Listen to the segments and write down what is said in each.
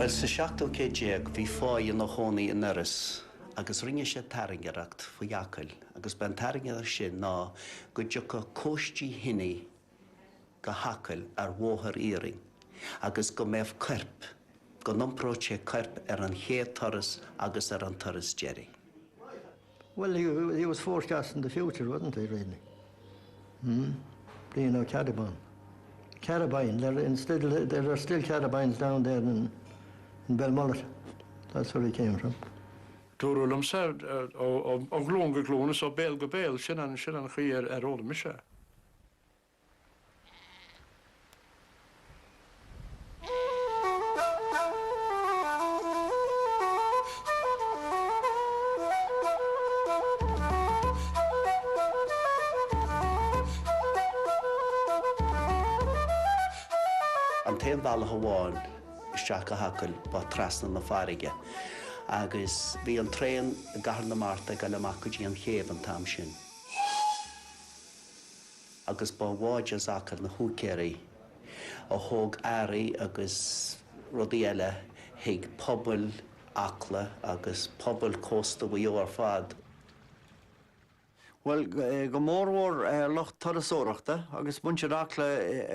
Well, sa seachtó céag bhí fáil na hónaí in Eris, agus rinne sé Tairngreacht faoi Achill, agus ben Tairngreacht sin ná go dtí go cóistí hinaí go Achill ar mhóthar íring, agus go méobh corp, go nompró sé corp ar an chéad toras agus ar an toras Jerry. Well, he was forecasting the future, wasn't he, really? Being a carabine. Carabine, there are still carabines down there in Belmullet. That's where he came from. Dúrúlam sé ó glón go glóna ó béal go béal sin an chuí ar óla me sé. An taon bhela hamháin isteach go Achill ba trasna na farige, agus bhí an tréan gahar na Marta go leach go dtí an chéad an tam sin. Agus ba bháid as Achill na húcéirí a thóg airí agus rudaí eile hiag pobl Acla agus pobl cósta bhí ar fad. Well, go mórmhór locht tarasóireachta, agus bunse Acla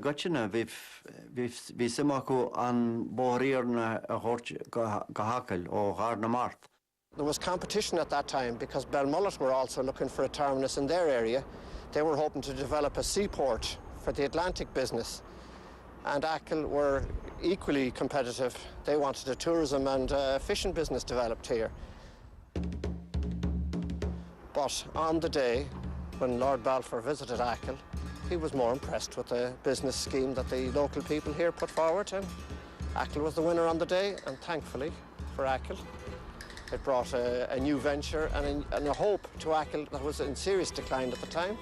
gotine bhí simachú an bóthíarna a chóirt go Achill ó Ghar na Mart. There was competition at that time because Belmullet were also looking for a terminus in their area. They were hoping to develop a seaport for the Atlantic business. And Achill were equally competitive. They wanted a tourism and fishing business developed here. But on the day when Lord Balfour visited Achill, he was more impressed with the business scheme that the local people here put forward, and Achill was the winner on the day, and thankfully for Achill, it brought a new venture and a hope to Achill that was in serious decline at the time.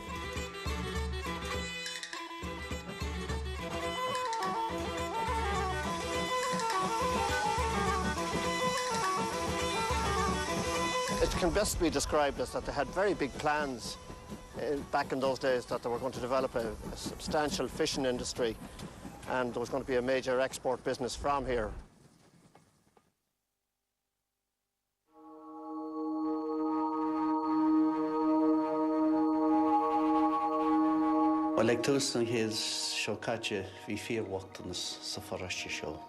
It can best be described as that they had very big plans back in those days, that they were going to develop a substantial fishing industry, and there was going to be a major export business from here. Well, like tús an chéad seo caite bhí fíorhachtanas sa forraiste seo.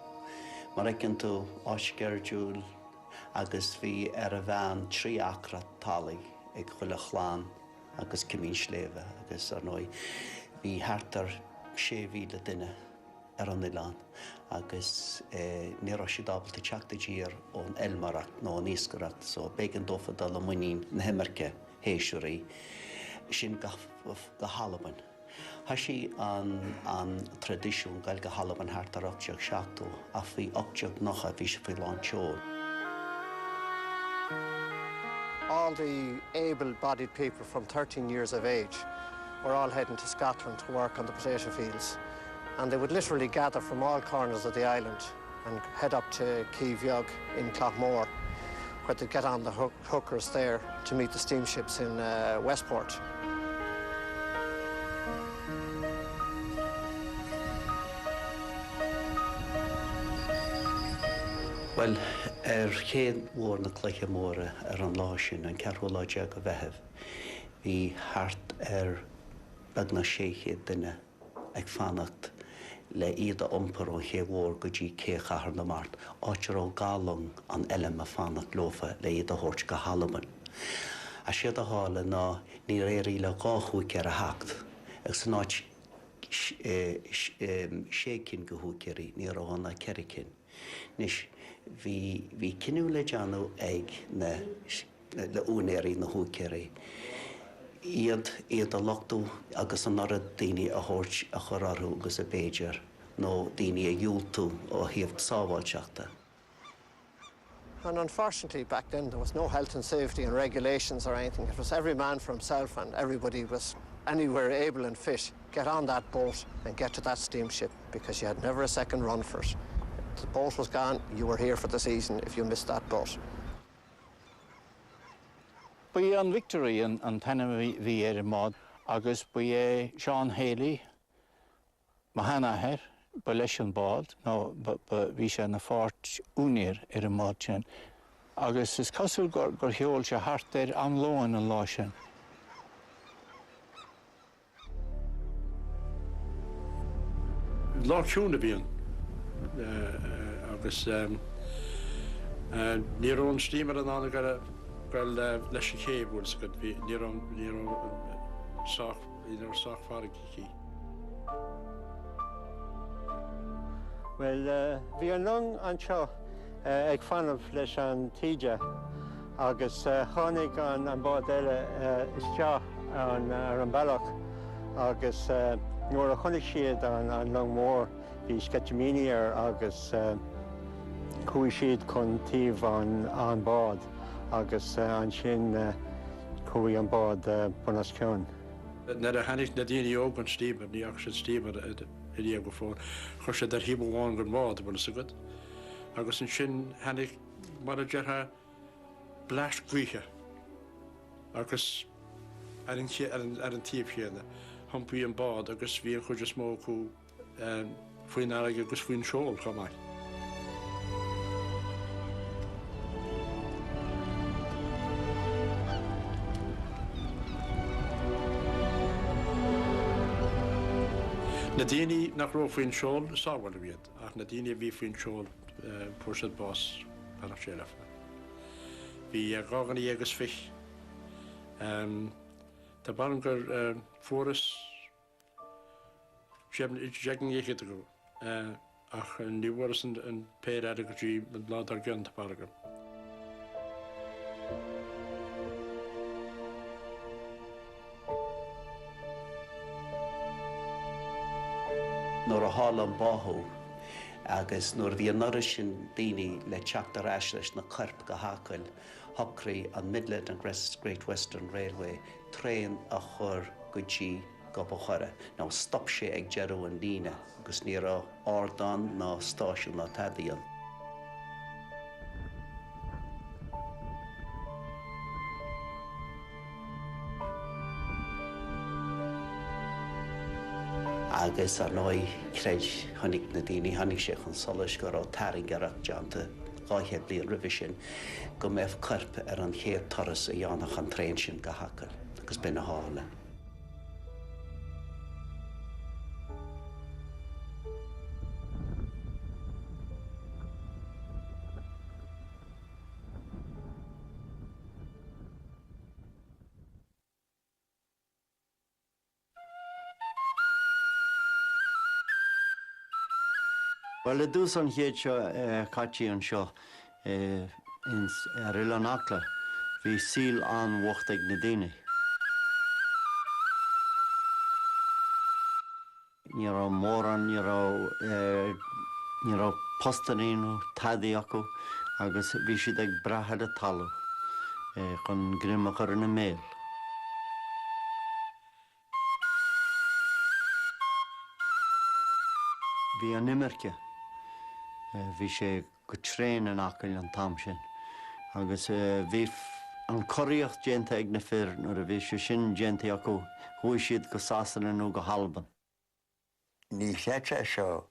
Mar aiceann tú áisceirdiúil agus bhí ar a bhean trí acra talaí ag chuile chláán agus cimín sléimhe agus ar nói bhí hartar 6,000 duine ar an Ullán agus ní raibh siad ábalta teachta dír ón Elmaracht nó an Íoscairacht, so bégan dófa dal a muín na himmarce héisiúirí sin go Halaban. Tá sí an tradiisiún gail go Halaban hartar 8 seachtó a bhí 8 nacha bhí sé faoi lán teol. All the able-bodied people from 13 years of age were all heading to Scotland to work on the potato fields. And they would literally gather from all corners of the island and head up to TG4 in Cloughmore, where they'd get on the hookers there to meet the steamships in Westport. Well, chéad mhór na cluiche móra ar an lá sin an cearthóláide go bheitheh. Bhí thart bag na 600 duine ag fannacht le iad a iompar ó chéadhór go dtí céchachar na Mart, áitir ó gálang an eile a fannacht lofa le iad a thuirt go Halaban. A siad a hála ná ní réirí le gáthúic ar a hacht, ag san áit 6 go húcéirí ní rána cericin. Nis bhí cinú le deanú ag le únéirí na húcéirí. Iad a lochtú agus an orad daoine a thuirt a chorarú agus a béidir nó daoine a dúiltú ó thaobh sábháilteachta. And unfortunately, back then, there was no health and safety and regulations or anything. It was every man for himself, and everybody was anywhere able and fit, get on that boat and get to that steamship, because you had never a second run for it. If the boat was gone, you were here for the season if you missed that boat. Bhí an Victory an taine bhí ar an mád, agus bhí Sean Haley, Mahanaher, Baleshan bald, no, but we shall na fort unir a marchin. Agus is castle gur hiol se hart der am loan and loshen. Lá siúna bhíon agus níor an stímar an anna gal leis an chéhúil sa go bhí níor sách farigi. Well, bhí an long anseo ag fanamh leis an tíide agus tháinig an bád eile isteach ar an bailach agus nuair a chunig siad an long mór bhí scetimíní agus chuaigh siad chun taobh an bád agus an sin chuaigh an bád bunas ceann. Na a hanig na daoine óg an stímar, ní ach sin stímar i dí go fór, chuir sé dar híb bháin gur mád bhna sa gud. Agus an sin hanig mar a deartha blas gcuiche agus ar an tíobh chéanna. Hampaí an bád agus bhíon chuide smó chu faoin aige agus faoin seol chamáid. Na daoine nach ró faoin seol sáhhail a bhíad, ach na daoine bhí faoin seol pursad bás panach séilefa. Bhí gáganí agus fich. Tá baran gur fóras jegan éiche go ach níhras an péir aige go dtí lá ar gan tá baran. Nuair a hála an báthó agus nuair bhí an oiri sin daoine le teachtar eis leis na corp go Achill, thocraí an Midland and Great Western Railway tréin a chur go dtí go Buchara. Ná stop sé ag dearú an líne agus ní raibh ardán ná stáisiún ná tadaíonn. Agus ar nói creid tháinig na daoine tháinig sé chun solas go raibh Tairngreacht deanta gáithe bliain roimhe sin go mbeadh corp ar an chéad toras a dhéanach an tréin sin go Achill agus bin na hála. Well, dús an chéad seo caití an seo ar an Acla, bhí síl an bhacht ag na daoine. Ní raibh móran, ní raibh postaníonú tadaí acu agus bhí siad ag brathair a talú chun grimach ar na méil. Bhí an imirce. Bhí sé go tréin an Achill an tam sin. Agus bhí an choíocht déanta ag na fir nuair a bhí sé sin déanta acu chuaigh siad go sasanna nó go halban. Ní séite seo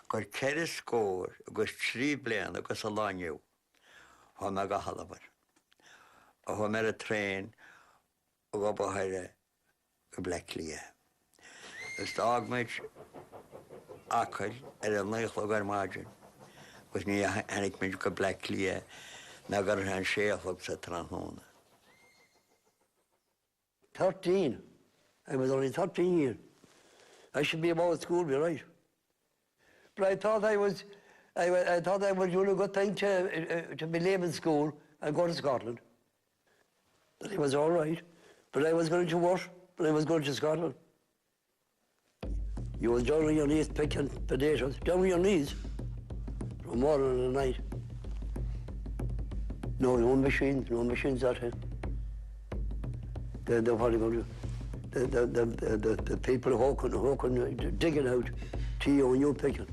gur ceir scóir agus 3 bliain agus a lániu tha me go halban. A tha mar a tréin a go bothaire go Blacklia. Is d'ágmaid Achill ar an naochla gar máidin, agus ní hanig muid go Blacklia na gur an séalach sa Tranhóna. 13. I was only 13 years. I should be about school, be right. But I thought I was doing a good thing to be leaving school and go to Scotland. But it was all right. But I was going to work, but I was going to Scotland. You was down on your knees picking potatoes, down on your knees, from morning and night. No machines that time. The what are you going to do? The people hawking, digging out tea and you picking.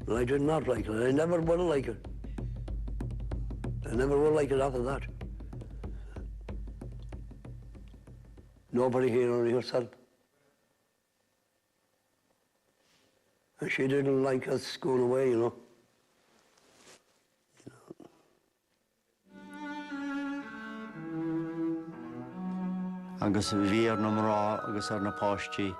And I did not like it. I never would like it. I never would like it after that. Nobody here, only yourself. And she didn't like us going away, you know. Agus bhíar na mrá agus ar na páistí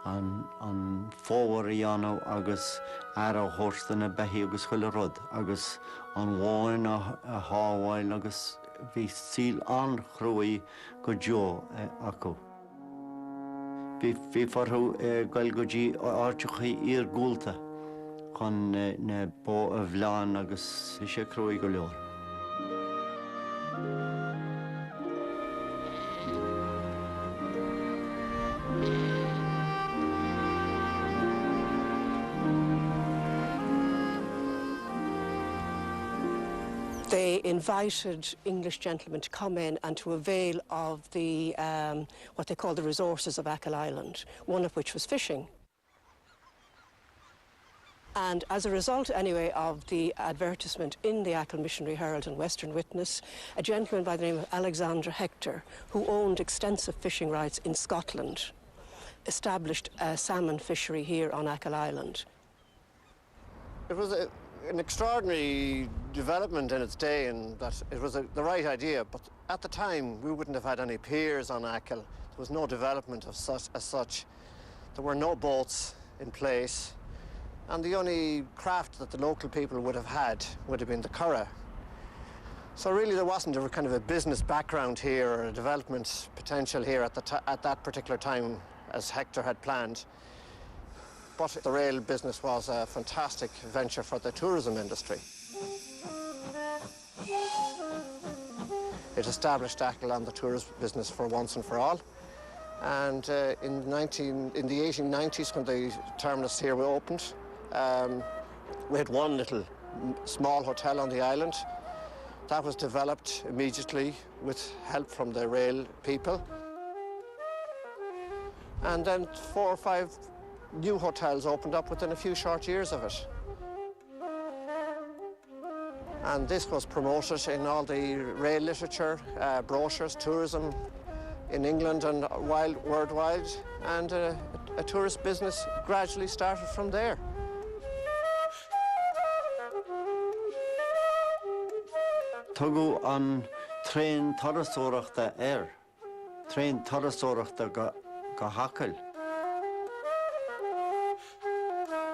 an fóhar í anú agus ar a chósta na beithí agus chuile rud agus an bháin a hábháil agus bhí síl an chrúí go deo acu. Bhí forthú gail go dtí áirteachaí ar gúlta chun na bó a bhleán agus sé chrúí go leor. They invited English gentlemen to come in and to avail of the what they call the resources of Acla Island, one of which was fishing. And as a result, anyway, of the advertisement in the Acla Missionary Herald and Western Witness, a gentleman by the name of Alexander Hector, who owned extensive fishing rights in Scotland, established a salmon fishery here on Acla Island. It was an extraordinary development in its day, and that it was the right idea, but at the time we wouldn't have had any piers on Achill. There was no development of such. There were no boats in place, and the only craft that the local people would have had would have been the curragh. So really there wasn't a kind of a business background here or a development potential here at that particular time as Hector had planned. But the rail business was a fantastic venture for the tourism industry. It established Acla on the tourist business for once and for all. And in the 1890s, when the terminus here opened, we had one little small hotel on the island. That was developed immediately with help from the rail people. And then 4 or 5 new hotels opened up within a few short years of it. And this was promoted in all the rail literature, brochures, tourism in England and worldwide, and a tourist business gradually started from there. Tugu an train tarasóireachta train tarasóireachta go Achill.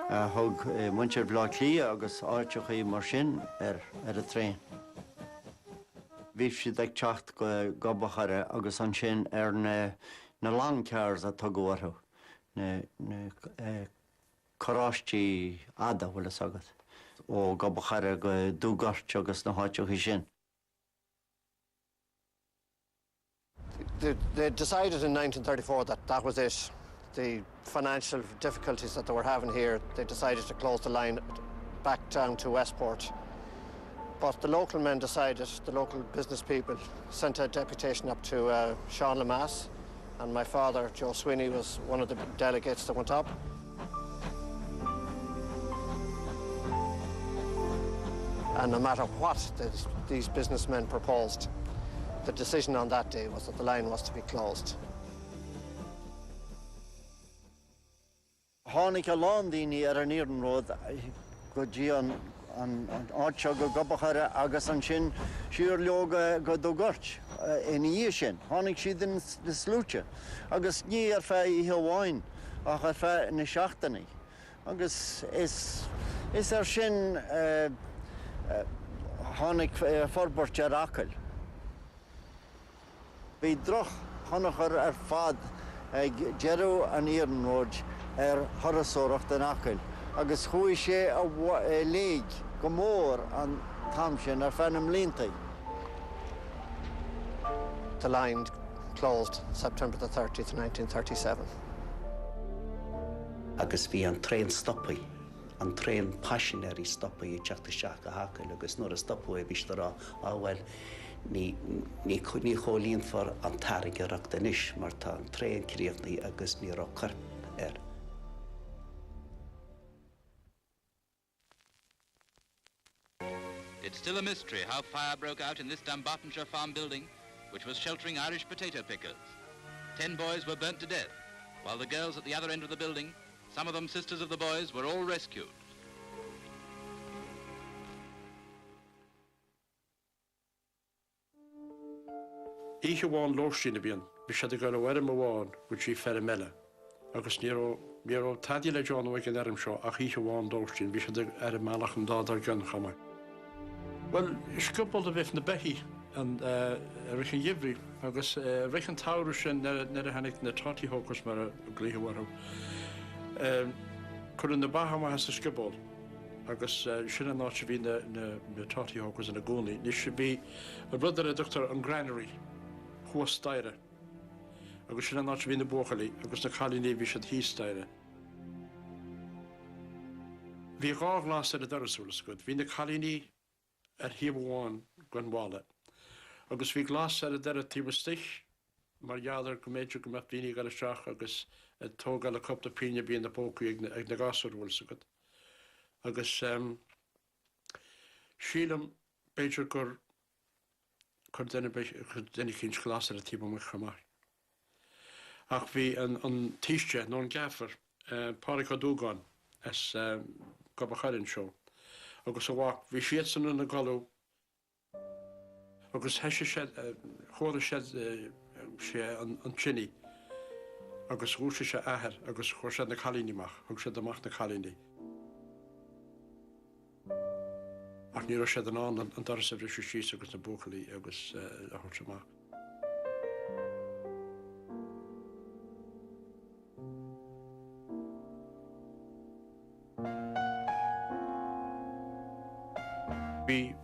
Thug muintir bhlá clí agus áirteachaí mar sin ar a train. Bhí siad ag teacht go gabachara agus an sin ar na langcears a tugu orthu, na choráistí ada bhfuil agad ó gabachara go dúgart agus na háiteachaí sin. They decided in 1934 that was it. The financial difficulties that they were having here, they decided to close the line back down to Westport. But the local men decided, the local business people, sent a deputation up to Sean Lamass, and my father, Joe Sweeney, was one of the delegates that went up. And no matter what these businessmen proposed, the decision on that day was that the line was to be closed. Tháinig a lán daoine ar an Éireann Road go dtí an áitse go gabachara agus an sin siúr leo go dúgart in dhé sin. Tháinig siad na slúte agus ní ar feadh ihe bháin ach ar feadh na seachtainna. Agus is ar sin tháinig forbairt ar Achill. Bhí droch tháinachar ar fad ag dearú an Éireann Road ar thorasóireacht an Achill, agus chuaigh sé a léig go mór an tam sin ar fenim líontaí. The line closed September the 30th, 1937. Agus bhí an train stoppaí, an train passionary stoppaí i teachta seach a Achill, agus nuair a stoppaí bhís le bhfuil ní cholíonn for an Tairngreacht anois mar tá an train críochnaí agus ní rá carp ar. It's still a mystery how fire broke out in this Dumbartonshire farm building, which was sheltering Irish potato pickers. 10 boys were burnt to death, while the girls at the other end of the building Some of them sisters of the boys were all rescued. Ihe bháin lóistína bíon, bhí sé go bhhair amháin go tí fer meile. Agus níor tadí le John bhaid an erm seo ach ihe bháin lóistín, bhí sé ar meach an dádar gan chama. Well, is cúpal a bheith na behi an richan jibri, agus richan tauru sin nar a hanig na tati hógus mar a glíhe warhu. Cwrdd na bahama has a sgybol, agus sin an nátt bhí na tati hógus yn y gúni. Nis bhí a brother a doctor an granary, chua staire. Agus sin an nátt bhí na bóchali, agus na chalíní bhí siad hí staire. Bhí gá glas ar a darasúlas gud, bhí na chalíní ar híbháin gwanwala. Agus bhí glas ar a dar a tíbastich, mar jadar go méidir go mecht bhíní gar a seach agus tógal a copta píne bí na bócu ag na gasúrhúil sagad. Agus sílam beidir gur denna cíns glas ar a tíba mu chamar. Ach bhí an tíiste nó an gafar páric a dúgáin as gob a charin seo. Agus a bhhac bhí siad san na galú agus heise chóda sé an tsinni agus rúsa sé ahar agus chóir sé na chalíníach agus sé amach na chalíní. Ach ní sé an dar sa bhrí síos agus na bóchalí agus a thuirt amach.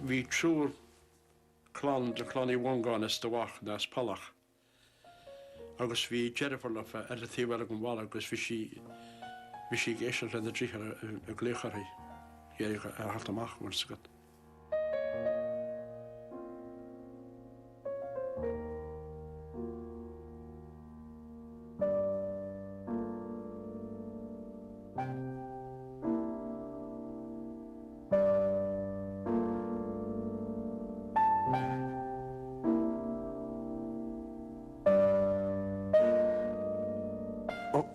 Bhí trúr clán de clánaí bhángáin is do bhach nas palach. Agus bhí Jennifer lefa ar a tíhile go bhála agus bhí si géisiil le na ddríchar a glécharí dhéir a halt amach mar sagad.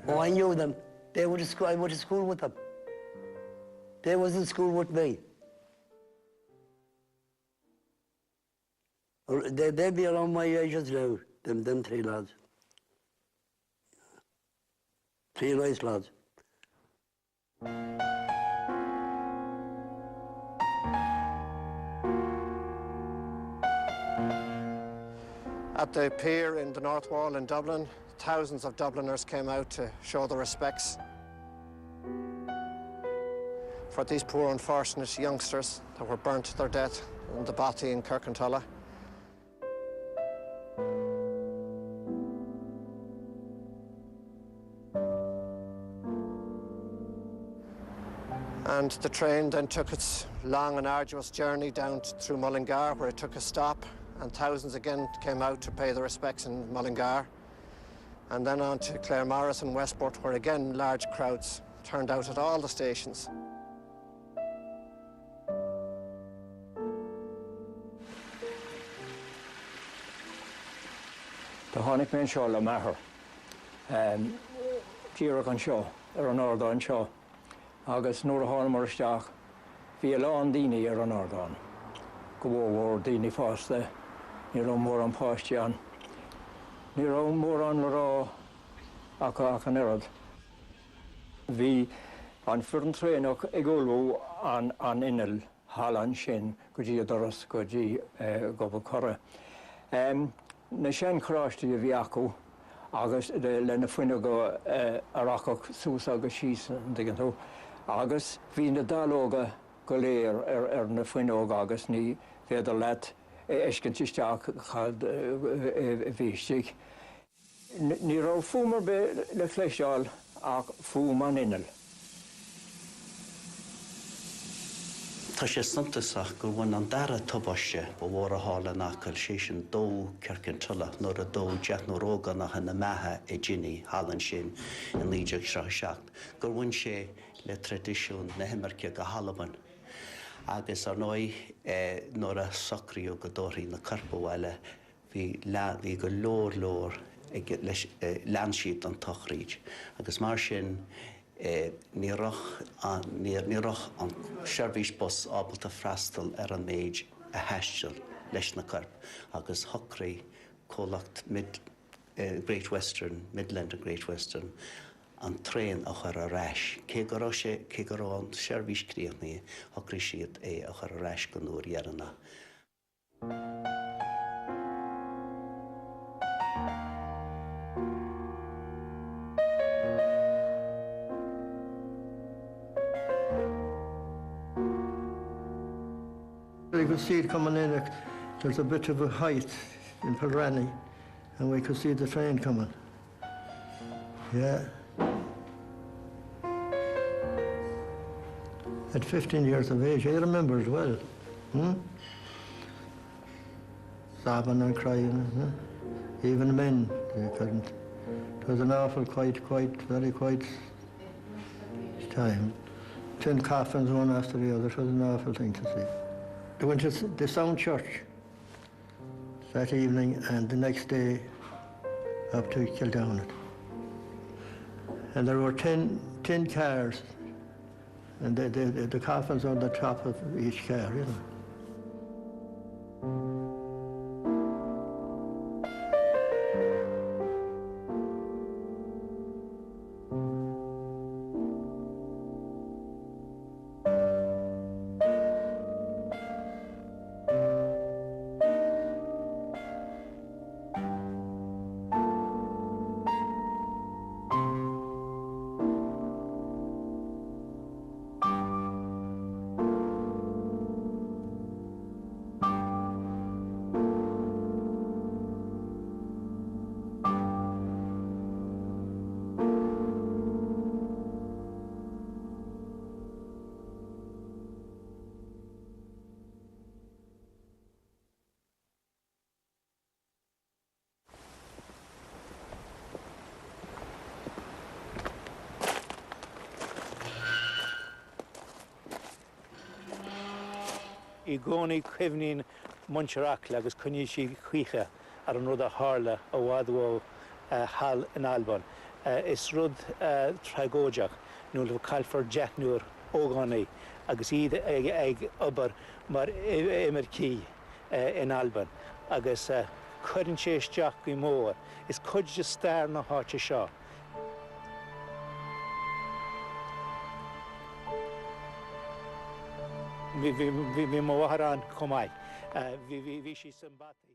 Oh, I knew them. I went to school with them. They was in school with me. They'd be around my age as now, them three lads. Three nice lads. At the pier in the North Wall in Dublin, thousands of Dubliners came out to show their respects for these poor unfortunate youngsters that were burnt to their death in the Batty in Kirkintulla. And the train then took its long and arduous journey down through Mullingar, where it took a stop, and thousands again came out to pay their respects in Mullingar. And then on to Claremorris and Westport, where again large crowds turned out at all the stations. The Honnick men seo le maithair. Díreach an seo, ar an ordáin seo. Agus nuair a tháinig mar isteach, bhí a lán daoine ar an ordáin. Go bhór daoine fásta, ní raibh mór an páisteán. Ní raibh mór an le rá ach an airad. Bhí an fir an tréanach ag ulbhú an inil hallan sin go dtí a doras go dtí goba corra. Na sin chráiste a bhí acu agus le na fuine go arachach sús agus síos diggantú. Agus bhí na dálóga go léir ar na fuineóg agus ní féidir leat éiscintisteach chad bhísteigh. Ní raibh fuamar be le chléiseáil ach fuam an inil. Tá sé suntasach gur bhain an dara tubaiste ba bhór a hála nachcail sé sin dó Kirkintulla nuair a dó deach nó róganach na methe i dginní hallan sin in líideach seach. Gur bhain sé le tradiisiún na himmarce go Halloween. Agus ar nói nuair a socríú go dóirí na carpahile bhí go lór ag leansíad an tochríd. Agus mar sin Níorach an seirbhís bus ábalta freastal an méid a heistil leis na corp agus thocraí cólacht Great Western, Midland and Great Western an tréin a chur a reis. Cé go raibh an seirbhís críochnaí thocraí siad a chur a reis go nuair dhearanna. You could see it coming in, there's a bit of a height in Pilranny, and we could see the train coming. Yeah. At 15 years of age, I remember as well. Sobbing and crying, even men, they couldn't. It was an awful, very quiet time. 10 coffins, one after the other. It was an awful thing to see. They went to the Sound Church that evening and the next day up to Kildownet. And there were 10 cars, and the coffins on the top of each car, you know. I gcónaí cuimhnín Muintir Acla agus cuine sí chuoiche ar an rud a hála a bhádó hall in Alban. Is rud tregóideach nó le cailfar deachnúr ógánaí agus iad ag obair mar imircí in Alban. Agus chuireann sé isteach go mór. Is cuide stair na háte seo. Vi må vara en komaj. Vi sympati.